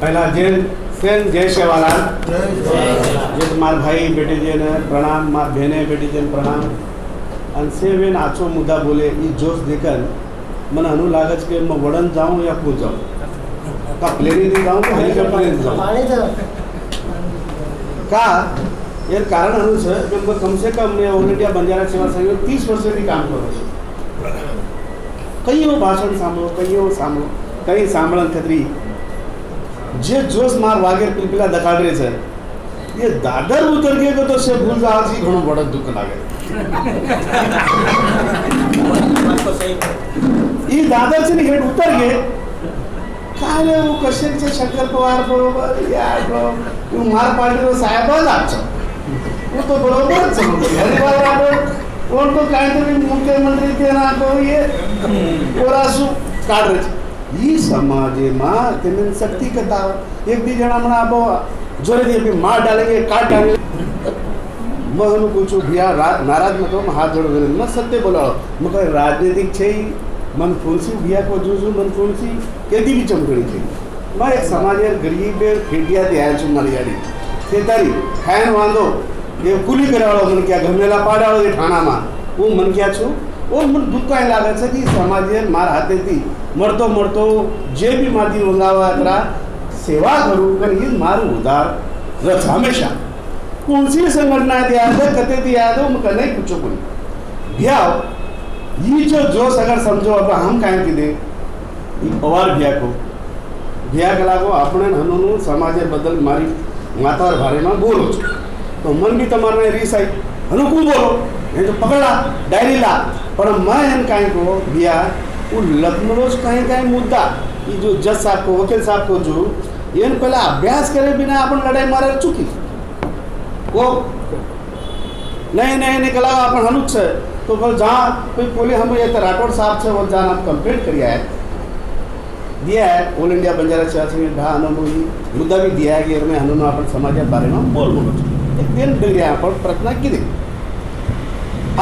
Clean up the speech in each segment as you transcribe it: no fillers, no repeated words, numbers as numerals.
पहला जय सेवालाल, जे मार भाई बेटी जन प्रणाम, मार बहने बेटी जन प्रणाम। અને સેવેન આછો મુદ્દા બોલે એ જોશ દેખન મને અनु લાગે છે કે मैं वड़न जाऊँ या कूद जाऊँ, का प्लेन जाऊँ कि हेलीकॉप्टर जाऊँ का यार कारण अनु છે કે मैं कम से कम मैं ऑल इंडिया बंजारा सेवा संघ 30 વર્ષથી કામ કરું છું। કઈઓ ભાષણ સાંભળો, કઈઓ સાંભળો, કઈ સાંભળન ખતરી જે જોશ માર વાગેર પીલપીલા દખાડ રહે છે ये दादर उतर गए तो से भूल जा जी घणो बड़ा दुख लागे। ये दादर से हेड उतर गए काय वो कशे से शंकर पवार बरोबर यार तू मार पार्टी रो साहेब आज वो तो बरोबर समझ हरिवाल आपण कोण तो काहीतरी मुख्यमंत्री ते ना को ये ओरासु काढ रहे ई समाजे मा तेन शक्ति कथा एक दी जना मना बो जोरे दिए भी मार डालेंगे, काट डालेंगे। मैं उनको पूछूं भैया नाराज मत हो, मैं हाथ जोड़ रहे मैं सत्य बोला मैं कह राजनीतिक छे मन फूलसी भैया को जूझू मन फूलसी केदी भी चमकड़ी थी। मैं एक समाज गरीब खेटिया थी आया छू मरियाड़ी खेतारी खान वांधो ये कुली कराड़ो मन क्या घमेला पाड़ाड़ो ये ठाणा में वो मन क्या छू और मन दुख का लागे छे कि समाज मार हाथे थी मरतो मरतो जे भी माती मंगावा करा सेवा करूँ कर ये मारू उदार रथ हमेशा कौन सी संगठना दिया है कते दिया है तो मैं नहीं पूछो कोई भैया ये जो जोश अगर समझो अब हम काहे की दे पवार भैया कला को अपने हनोनु समाज बदल मारी माता और भारे में बोलो तो मन भी तुम्हारे रीस आई हनु को बोलो ये तो पकड़ा डायरी ला पर मैं इन काहे को भैया वो लखनऊ कहीं कहीं मुद्दा ये जो जज साहब को वकील साहब को जो ये पहला अभ्यास करे बिना अपन लड़ाई मारे चुकी वो नहीं निकला अपन हनुच है तो बोल जहाँ कोई बोले हम ये तो राठौड़ साहब से वो जहाँ आप कंप्लेंट करिया है दिया है ऑल इंडिया बंजारा सेवा संघ भा अनुभवी मुद्दा भी दिया है कि मैं हनु अपन समाज बारे में बोल एक दिन मिल गया अपन प्रश्न की दे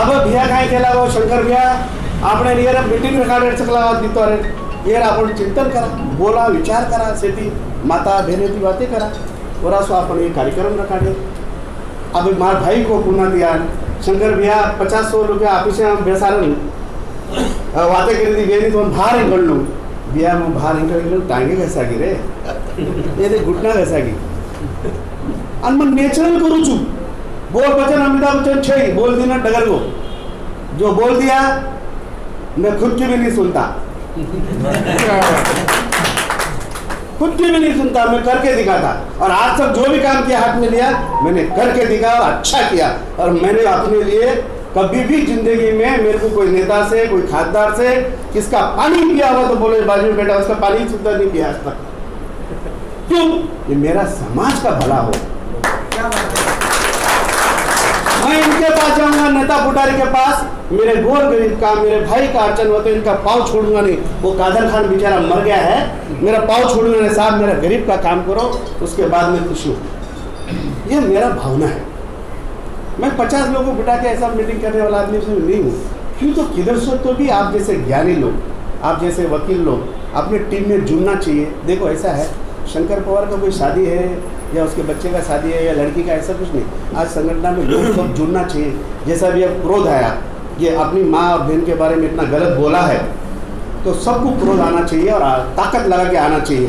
अब भैया कहीं केला वो शंकर भैया आपने नियर मीटिंग रिकॉर्डेड सकला दीतो रे यार आपण चिंतन करा बोला विचार करा सेठी माता बहने की बातें करा और असो आपण ये कार्यक्रम रखा दे। अब मार भाई को पुनः दिया शंकर भैया 50-100 रुपया ऑफिस में बेसारन बातें करी दी बेनी तो बाहर निकल लूँ भैया मैं बाहर निकल टांगे कैसा गिरे ये घुटना कैसा गिर और मैं नेचुरल करूँ छू बोल बचन अमिताभ बच्चन छे बोल देना डगर को जो बोल दिया मैं खुद की भी नहीं सुनता खुद की भी नहीं सुनता मैं करके दिखाता और आज तक जो भी काम किया हाथ में लिया मैंने करके दिखा और अच्छा किया और मैंने अपने लिए कभी भी जिंदगी में मेरे को कोई नेता से कोई खासदार से किसका पानी पिया हुआ तो बोले बाजू में बेटा उसका पानी सुनता नहीं पिया आज तक क्यों ये मेरा समाज का भला हो। मैं इनके पास जाऊंगा नेता पुटारी के पास मेरे गोर गरीब का मेरे भाई का अड़चन हो तो इनका पाँव छोड़ूंगा नहीं। वो कादर खान बेचारा मर गया है मेरा पाँव छोड़ूंगा नहीं साहब मेरा गरीब का काम करो उसके बाद में खुश हूँ। ये मेरा भावना है। मैं 50 लोगों को बिठा के ऐसा मीटिंग करने वाला आदमी से नहीं हूँ क्यों तो किधर से तो भी आप जैसे ज्ञानी लोग आप जैसे वकील लोग अपने टीम में जुड़ना चाहिए। देखो ऐसा है शंकर पवार का कोई शादी है या उसके बच्चे का शादी है या लड़की का ऐसा कुछ नहीं। आज संगठन में लोग सब जुड़ना चाहिए। जैसा भी अब क्रोध आया ये अपनी माँ और बहन के बारे में इतना गलत बोला है तो सबको क्रोध आना चाहिए और ताकत लगा के आना चाहिए।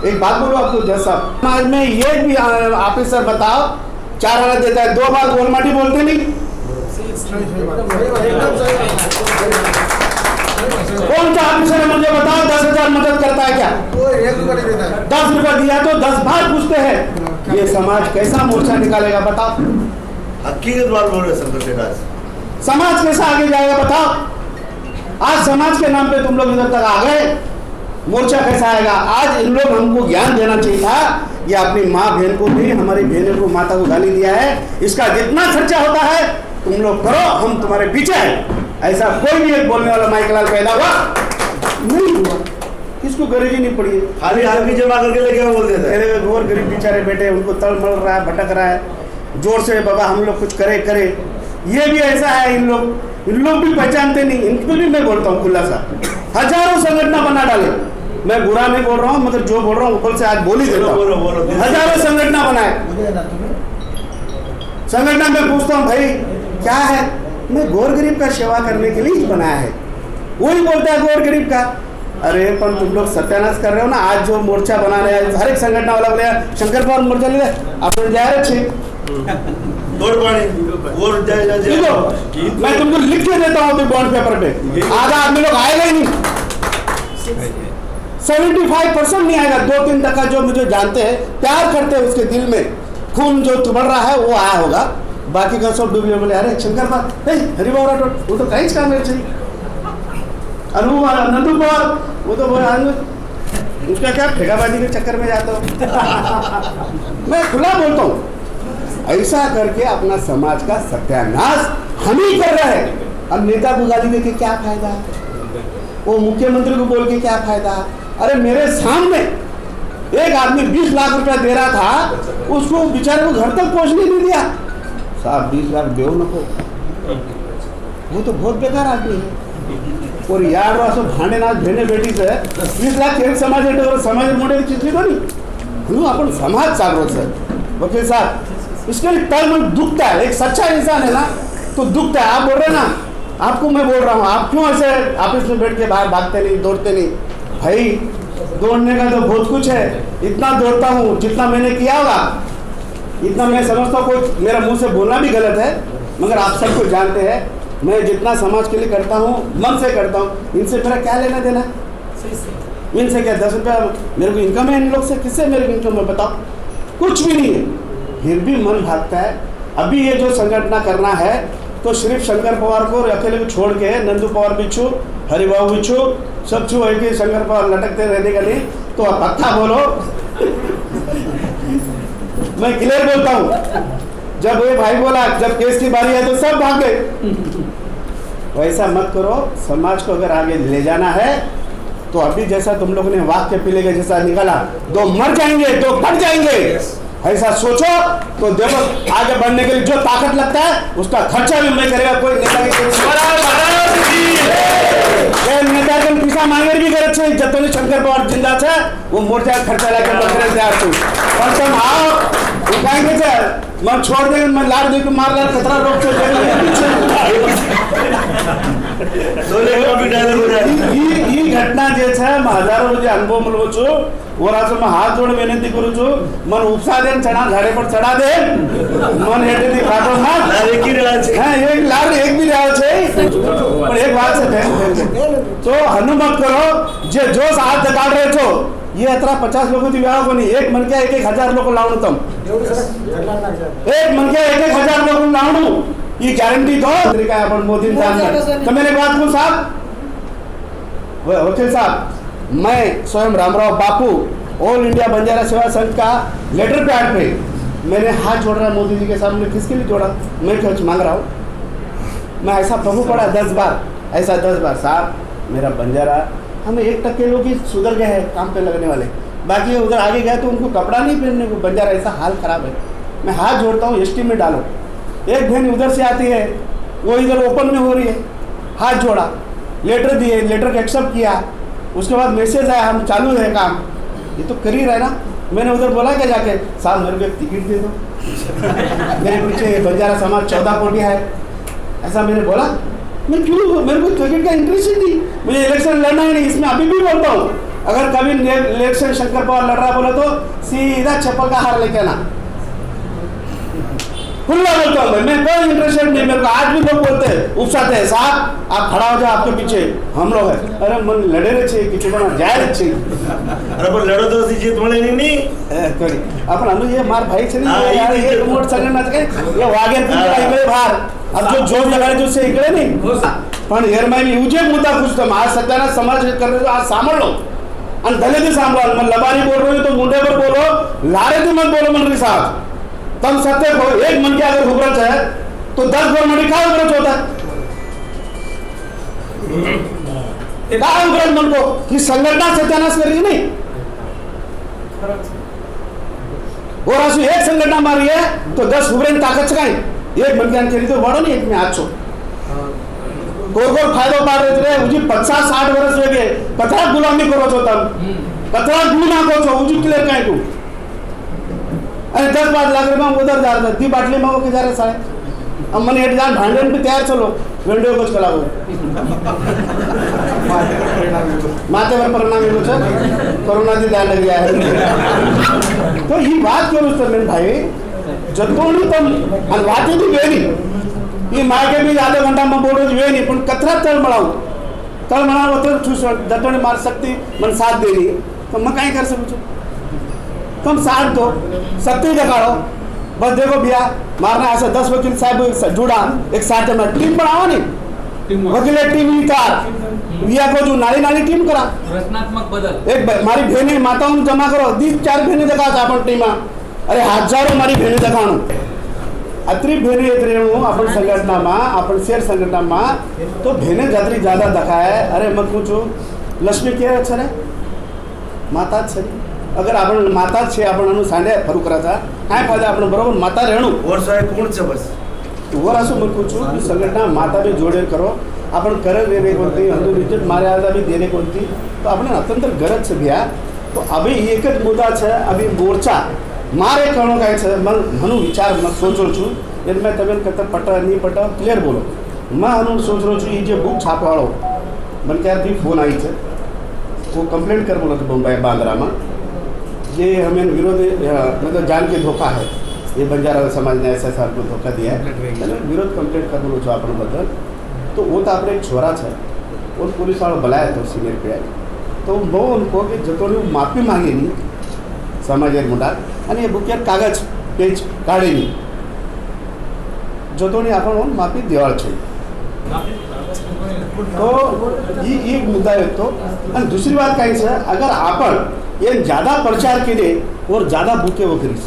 एक बात बोलो आपको जैसा समाज में ये भी ऑफिसर बताओ 4 आना देता है 2 बार गोल माटी बोलते नहीं कौन सा ऑफिसर है मुझे बताओ 10,000 मदद करता है क्या 10 रुपया दिया तो 10 बार पूछते हैं। ये समाज कैसा मोर्चा निकालेगा बताओ। हकीकत बात बोल रहे संतोष समाज कैसा आगे जाएगा बताओ। आज समाज के नाम पे तुम लोग इधर तक आ गए मोर्चा कैसा आएगा। आज इन लोग हमको ज्ञान देना चाहिए था ये अपनी माँ बहन को भी हमारी बहनों को माता को गाली दिया है इसका जितना खर्चा होता है तुम लोग करो हम तुम्हारे पीछे हैं। ऐसा कोई भी एक बोलने वाला माइकलाल पैदा हुआ नहीं हुआ किसको गरज ही नहीं पड़ी खाली आदमी जमा करके लेके बोलते थे मेरे घोर गरीब बेचारे बेटे उनको तड़ मल रहा है भटक रहा है जोर से बाबा हम लोग कुछ करे ये भी ऐसा है इन लोग भी पहचानते नहीं इनको भी मैं बोलता हूँ खुला सा हजारों संगठन बना डाले मैं बुरा नहीं बोल रहा हूँ, मतलब जो बोल रहा हूँ ऊपर से आज बोल ही देता हूँ। बोलो। हजारों संगठन बनाए, संगठन में पूछता हूँ भाई क्या है, मैं गौर गरीब का सेवा करने के लिए ही बनाया है। वही बोलता है गौर गरीब का। अरे पर तुम लोग सत्यानाश कर रहे हो ना। आज जो मोर्चा बना रहे हैं हर एक संगठन वाला बोले शंकर पाल मोर्चा ले अपने जा रहे मैं तुमको लिख के देता हूँ बॉन्ड पेपर पे, आधा आदमी लोग आएगा ही नहीं, 75% नहीं आएगा। 2-3% जो मुझे जानते हैं, प्यार करते हैं, उसके दिल में खून जो तुम्हारा रहा है वो आया होगा, बाकी का सब डूबे। बोले अरे शंकर पाल हरिबाबा राठौड़ वो तो कहीं काम नहीं चाहिए, नंदू पवार वो तो उसका क्या ठेकाबाजी के चक्कर में जाता हूँ। मैं खुला बोलता हूँ, ऐसा करके अपना समाज का सत्यानाश हम ही कर रहे हैं। अब नेता को गाली देके क्या फायदा, वो मुख्यमंत्री को बोल के क्या फायदा। अरे मेरे सामने एक आदमी 20 लाख रुपया दे रहा था, उसको बेचारे को घर तक पहुंचने नहीं दिया। साहब 20 लाख दो नको, वो तो बहुत बेकार आदमी है। और यार असो भांडे नाच भेने बेटी से 20 लाख एक समाज समाज मोटे चिंतली नहीं अपन समाज चालू है। वकील साहब इसके लिए तल में दुखता है, एक सच्चा इंसान है ना तो दुखता है। आप बोल रहे हैं ना, आपको मैं बोल रहा हूँ, आप क्यों ऐसे ऑफिस में बैठ के बाहर भागते नहीं, दौड़ते नहीं। भाई दौड़ने का तो बहुत कुछ है, इतना दौड़ता हूँ जितना मैंने किया होगा, इतना मैं समझता हूँ। कोई मेरा मुंह से बोलना भी गलत है, मगर आप सबको जानते हैं मैं जितना समाज के लिए करता हूँ मन से करता हूँ। इनसे मेरा क्या लेना देना, इनसे क्या 10 रुपया मेरे को इनकम है, इन लोग से किससे मेरे को इनकम है बताओ, कुछ भी नहीं है, फिर भी मन भागता है। अभी ये जो संगठन करना है तो सिर्फ शंकर पवार को अकेले को छोड़ के नंदू पवार भी छू, हरिबाबू भी छू, सब छू है कि शंकर पवार लटकते रहने का नहीं। तो आप पक्का बोलो मैं क्लियर बोलता हूँ, जब ये भाई बोला जब केस की बारी है तो सब भाग गए। वैसा मत करो, समाज को अगर आगे ले जाना है तो अभी जैसा तुम लोगों ने वाक्य पीले के जैसा निकाला, 2 मर जाएंगे 2 कट जाएंगे, ऐसा सोचो तो देखो आगे बढ़ने के लिए जो ताकत लगता है उसका खर्चा भी मैं करेगा। कोई नेता नेता के पीछा मांगे भी करे छे, जब तक शंकर पवार जिंदा छे वो मोर्चा खर्चा लेकर बकरे तैयार छू, पर तुम आओ उठाएंगे छे मैं छोड़ देंगे, मैं लाड़ दे के मार लाड़ खतरा रोक छे ई घटना जे छे हजारों जे अनुभव મળવો છું ઓરાસો માં હાથ જોડે વિનંતી કરું છું, મન ઉપસા દે ચણા ઝાડે પર ચડા દે, મન હેઠેથી કાઢો ના એક ही રહ્યા છે। हां एक लाड़ एक भी રહ્યા છે, પણ એક વાત છે तो हनुमत करो जे जोश हाथ काढ रहे છો ये अतरा 50 लोगों की व्याह को नहीं, एक मन क्या 1,000 लोग लावणु तुम एक मन क्या 1,000 लोग लावणु ये गारंटी दो तरीका है अपन मोदी साहब। तो मैंने बात को साहब वकील साहब, मैं स्वयं रामराव बापू ऑल इंडिया बंजारा सेवा संघ का लेटर पैड पे मैंने हाथ जोड़ रहा मोदी जी के सामने। किसके लिए जोड़ा, मैं कुछ मांग रहा हूँ, मैं ऐसा प्रभु पड़ा 10 बार, ऐसा 10 बार साहब मेरा बंजारा हमें 1% लोग ही सुधर गए हैं काम पे लगने वाले, बाकी उधर आगे गए तो उनको कपड़ा नहीं पहनने को, बंजारा ऐसा हाल खराब है। मैं हाथ जोड़ता हूँ एसटी में डालो, एक बहन उधर से आती है वो इधर ओपन में हो रही है, हाथ जोड़ा, लेटर दिए, लेटर को एक्सेप्ट किया, उसके बाद मैसेज आया हम चालू है काम, ये तो कर ही रहा है ना। मैंने उधर बोला क्या जाके साहब मेरे को एक टिकट दे दो मेरे पीछे बंजारा समाज 14 कोटी है, ऐसा मैंने बोला। मैं क्यों, मेरे को टिकट का इंटरेस्ट ही नहीं, मुझे इलेक्शन लड़ना ही नहीं। इसमें अभी भी बोलता हूँ अगर कभी इलेक्शन शंकर पवार लड़ रहा बोला तो सीधा चप्पल का हार लेके आना, खुला बोलता हूँ मैं कोई इंटरेस्टेड नहीं। मेरे को आज भी लोग बोलते हैं उपसाते हैं साहब आप खड़ा हो जाओ आपके पीछे हम लोग हैं। अरे मन लड़े रहे छे किसी बना जाए छे, अरे पर लड़ो तो जीत મળે नहीं कोई अपन हम ये मार भाई से नहीं यार, ये रिमोट संग ना के ये वागे पिंजरा इकडे बाहर अब जो जोर लगाड़े तो से इकडे नहीं पण यार मैं यूजे मुद्दा पूछता आज सत्याना समाज कर रहे हो आज सांभ लो અને દલેથી સાંભળો, मैं लबारी बोल रही हूँ तो मुंडे पर बोलो, लारे तो मत बोलो मंत्री साहब। तुम सत्य को एक मन के अगर हुबरच है तो 10 गवर्नमेंट का हुबरच होता है, क्या हुबरच मन को कि संगठन सत्यानाश करेगी नहीं, और असु एक संगठन मारी है तो 10 हुबरेन ताकत से एक मन के अंदर तो बड़ो नहीं एक में हाथ छो कोर फायदो पाड रे उजी 50-60 वर्ष वेगे कतरा गुलामी करो छो तम कतरा गुण नाखो छो उजी क्लियर काई को अरे 10-12 लाख रुपया उधर जा रहा ती बाटली में वो के जा रहे साले अब मैंने हेड जान भांडे पे तैयार चलो वेंडो कुछ कलाओ माथे पर परिणाम येलो छे कोरोना दी दाल लग गया है तो ये बात क्यों उस तरह भाई जतोनी तम अन वाते दी वेनी ये मार्के भी आधे घंटा में बोलो वेनी पण कतरा तळ मळाव तो छुस जतोनी मार सकती मन साथ देनी तो मैं काई कर सकूं तुम साथ दो सत्य दिखाओ बस देखो भैया मारना ऐसा 10 वकील साहब जुड़ा एक साथ में टीम बनाओ नहीं वकील टीम निकाल भैया को जो नाली टीम करा रचनात्मक बदल एक मारी बहने माताओं जमा करो 3-4 बहने दिखा अपन टीम अरे हजारों मारी बहने दिखाणो अत्री बहने येत रेणू अपन संघटना में अपन शेर संघटना में तो बहने जात्री ज्यादा दिखाए अरे मत पूछो लक्ष्मी के अच्छा रे माता छे अगर आपण माता छे आपण अनु सांडे फरू कराचा काय फायदा आपण बरोबर माता रेणू और साहेब कोण छे बस वर असो मत पूछो की संघटना माता भी जोड़े करो आपण करे देने कोणती हिंदू रिजन मारे आदा भी देने कोणती तो आपण अत्यंत गरज छे भैया तो अभी एक ज मुद्दा छे अभी मोर्चा मारे कणो काय छे मनु विचार मत सोचो छु इनमें तबेन कत पट नहीं पट क्लियर बोलो मैं अनु सोच रो छु ये जे बुक छापवाळो मन के दी फोन आई छे वो कंप्लेंट कर बोलो तो बम्बई बांद्रा में ये हमें विरोध मतलब जान के धोखा है ये बंजारा समाज ने ऐसा साल को धोखा दिया है विरोध कंप्लेंट कर बोलो अपन बदल तो वो तो अपने एक छोरा है और पुलिस वालों बुलाया तो सीनियर पे तो वो उनको कि जतोनी माफी मांगी नहीं समाज मुंडा आणि ये बुकियार कागज पेज काढे नहीं जतोनी आपण माफी देवाळ छे तो ये मुद्दा है तो आणि दूसरी बात काय है अगर आपण ये ज्यादा प्रचार केले और ज्यादा बुके वो करीस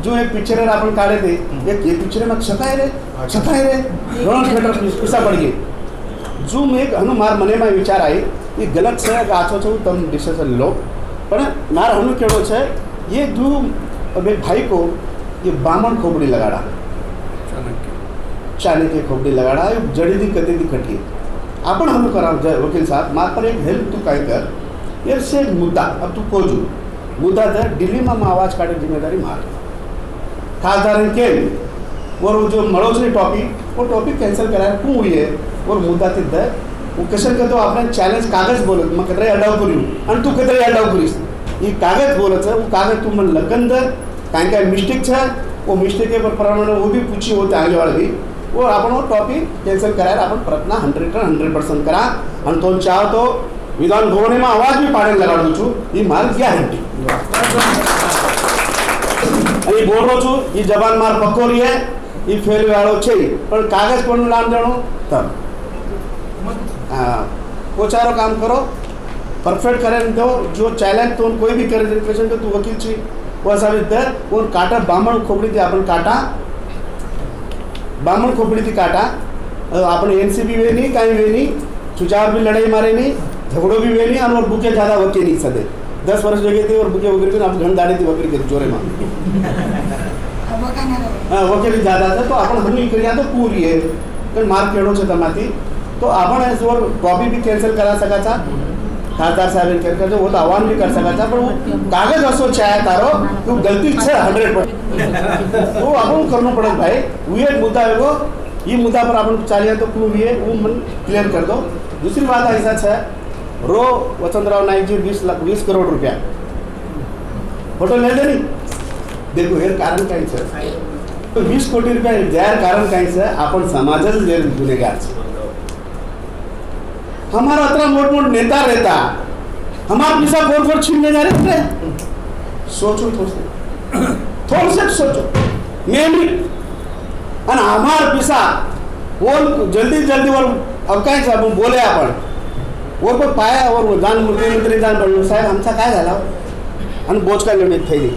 जो एक पिक्चर अपन काढे थे एक ये पिक्चर में छकाय रे रोड थिएटर पिसा पड़ गए जो में एक हनुमार मने में विचार आई ये गलत है आछो छो तम डिसीजन लो पर मार हनु केड़ो छे ये दू अबे भाई को ये बामण खोपड़ी लगाड़ा चाणक्य खोपड़ी लगाड़ा जड़ी दी कते दी कटी आपण हम करा वकील साहब मार पर एक हेल्प तू काय कर ये से मुद्दा अब तू कोजू मुद्दा दर दिल्ली में आवाज काटे जिम्मेदारी मार खासदार के और जो मळो छे टॉपिक वो टॉपिक कैंसिल कराया क्यों हुई है और मुद्दा ते दर वो क्वेश्चन करतो आपने चॅलेंज कागज बोलत मग कतरे अडाव करू आणि तू कतरे अडाव करीस ये कागज बोलत वो कागज तू मन लगन दर काय मिस्टेक छे वो मिस्टेक के प्रमाण वो भी पूछी होते आगे वाले भी वो अपन वो टॉपिक कैंसिल कराया अपन प्रयत्न 100% करा आणि तो चाहो तो विधान भवन में आवाज भी पाड़े लगाड़ू छू ये मार गैरंटी अरे बोल रो छू ये जबान मार पक्को रही है ये फेल वालो छे पर कागज पर नाम जानो तब वो चारो काम करो परफेक्ट करें दो जो चैलेंज तो कोई भी करे रिप्रेजेंट तो तू वकील छी वो असा दर और काटा बामण खोपड़ी थी अपन काटा बामण खोपड़ी थी काटा अपन एनसीबी वे नहीं कहीं वे नहीं चुचाव भी लड़ाई मारे नहीं झगड़ो भी वे नहीं और बुके ज़्यादा वके नहीं सदे 10 वर्ष लगे थे और बुके वगैरह थे अब घन दाड़ी थी वगैरह के जोरे मांग वके भी ज़्यादा था तो अपन हम ही करिया तो पूरी है तो मार केड़ो छे तमाती तो अपन ऐसे और कॉपी भी कैंसिल करा सका था खासदार साहब के करके वो तो आह्वान भी कर सका था पर वो कागज असो चाहे तारो तो गलती छे 100% वो अपन करनो पड़े भाई वो एक मुद्दा है वो ये मुद्दा पर अपन चालिया तो क्यों लिए वो मन क्लियर कर दो दूसरी बात ऐसा है रो वसंतराव नाईक जी 20 करोड़ रुपया फोटो ले लेनी देखो हे कारण काय छे तो 20 कोटी रुपया जाहिर कारण काय छे आपण समाजच गुनेगार छे हमारा इतना मोट नेता रहता हमारा पिसा फोर छीनने जा रहे थे सोचो थोड़ा से सोचो मेमरी और हमारा पिसा वो जल्दी और अब काय साहब बोले आपण वो पण पाया और वो जान मुख्यमंत्री जान पडलो साहेब आमचा काय झाला आणि बोचका लिमिट थैली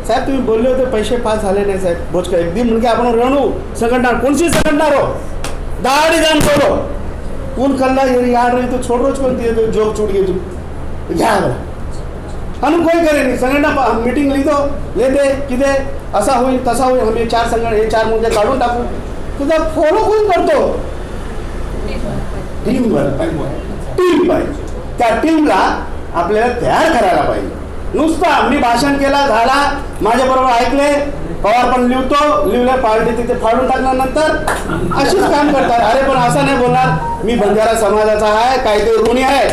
साहेब तुम्ही बोलले होते पैसे पास झाले नाही साहेब बोचका एक दिन म्हणजे आपण रणू संघटना कोणची संघटना रो दाड़ी जान बोलो कौन कल्ला ये यार रही तो छोड़ रोज कौन दिए तो जॉब छूट गई तू क्या हम कोई करे नहीं संघटना मीटिंग ली दो ले दे किदे असा होई तसा होई हम ये चार मुद्दे काढून टाकू तुझा फॉलो कोण करतो? टीम पाहिजे. त्या टीमला आपल्याला तयार करायला पाहिजे. नुसतं मी भाषण केला झाला, माझ्या बरोबर ऐकले, पवार पण लिवले पार्टी तिथे फाडून टाकणार नंतर अशीच काम करतात. अरे पण असं नाही बोलणार, मी बंजारा समाजाचा आहे, काहीतरी ऋणी आहे,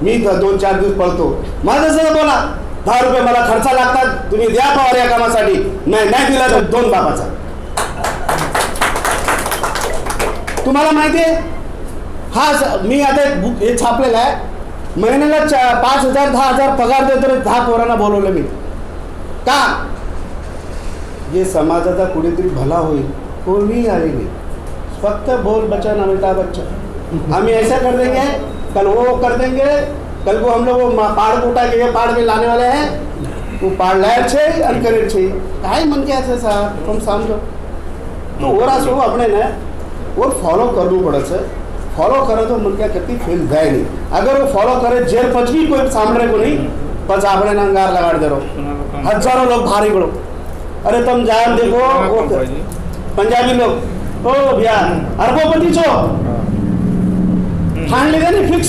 मी 2-4 दिवस पळतो. माझं सगळं बोला, 10 रुपये मला खर्चा लागतात, तुम्ही द्या पवार या कामासाठी. नाही दिला तर 2 बापाचा. तुम्हाला माहिती आहे हा, मी आता एक बुक हे छापलेलं आहे, महिन्याला 5,000-10,000 पगार देतो. 10 पोरांना बोलवलं मी. का? जे समाजाचा कुठेतरी भला होईल. कोणी आले नाही, फक्त बोल बच्चन अमिताभ बच्चन, हम ऐसा कर देंगे, कल वो कर देंगे, कल को हम लोग वो पहाड़ को उठा के ये पहाड़ में लाने वाले हैं, वो पहाड़ लायर छे और करे छे. काय मन के ऐसे साहब तुम समझो. तो और असो अपने ने और फॉलो करવું પડે છે. फॉलो करे तो मन क्या करती फेल जाए नहीं. अगर वो फॉलो करे जेल पच भी कोई सामने को नहीं पच आपने नंगार लगा दे रहो. हजारों लोग भारी पड़ो. अरे तुम जाए देखो वो पंजाबी लोग, ओ भैया अरबोपती छो ठाण लेगा नहीं फिक्स.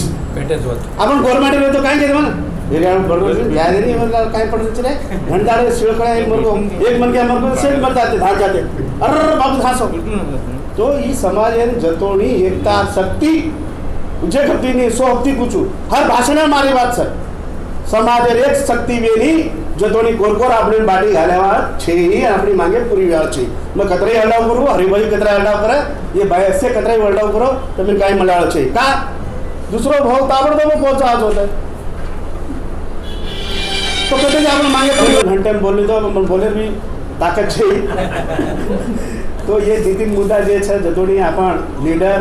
आपण गव्हर्नमेंट में तो काय केलं म्हणा घ्या दे नहीं मतलब काय पडत रे घंटाडे शिळकळा एक मरको सेल मर जाते धान जाते. अरे बाबू धासो. तो ये समाज जतोनी एकता शक्ति जे शक्ति नहीं 100 शक्ति कुछ हर भाषण मारी बात सर. समाज एक शक्ति वेनी जतोनी कोरकोर अपनी बाटी घाल्यावा छे ही अपनी मांगे पूरी व्याल छे. मैं कतरे हल्डाव करू, हरिभाई कतरा हल्डाव करे, ये बाय से कतरे हल्डाव करो तो मैं काय मलाळ छे का दूसरो भाव ताबडतोब पहुंचाच होता है. तो कतरे आपण मांगे पूरी घंटे में बोली तो बोले भी ताकत छे. तो ये 2-3 मुद्दा जे છે જતોની आपण લીડર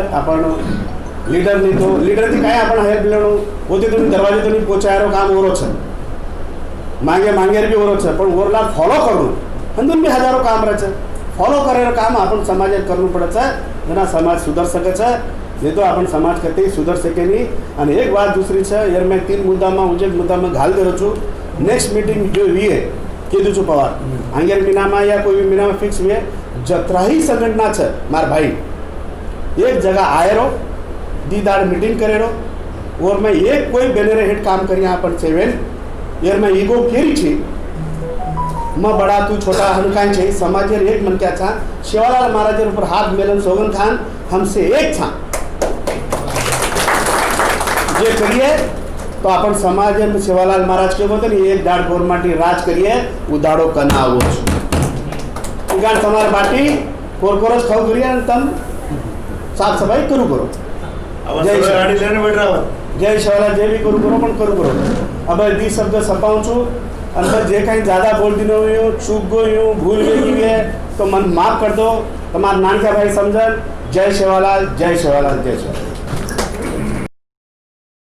ની તો લીડરથી કાંઈ आपण હેલ્પ લેણો પોતે તો દરવાજેથી પહોંચાયરો કામ ઓરો છે, માંગે બી ઓરો છે, પણ ઓરલા ફોલો કરવું અંદर બી હજારો કામ રહે છે. ફોલો કરેલું કામ आपण સમાજે કરવું પડે છે, જેના સમાજ સુધર શકે છે. નહીં તો आपण સમાજ કદી સુધર શકે નહીં. અને એક વાત दूसरी છે યાર, મેં 3 મુદ્દામાં હું જે મુદ્દામાં ઘાલ દેરો છું. નેક્સ્ટ મીટિંગ જો વીએ કીધું છું પવાર આંગેર મહિનામાં या कोई भी महीना में फिक्स हुए जत्राही संगठना है मार भाई एक जगह आए रहो, दीदार मीटिंग करे रहो. और मैं एक कोई बेनरे हेड काम करी अपन 7 यार मैं ईगो केरी छी, मैं बड़ा तू छोटा हम काय छे. समाज एक मन क्या था शिवालाल महाराज ऊपर हाथ मेलन सोगन खान हमसे एक था जे करिए. तो अपन समाज में शिवालाल महाराज के बोलते नहीं एक दाड़ गोरमाटी राज करिए उदाड़ो कना आवो कारण તમારે બાટી કોરકોરસ ખાવ કરીએ અને તમ સાફ સફાઈ કરું કરો. જય शिवालाल जय भी करू करो. अब 20 शब्द सपाऊँ छू अंदर जे कहीं ज़्यादा बोल दिनो हुई चूक गई हूँ भूल गई है तो मन माफ कर दो. तुम्हारा नानका भाई समझन. जय शिवालाल जय शिवालाल जय शिवालाल.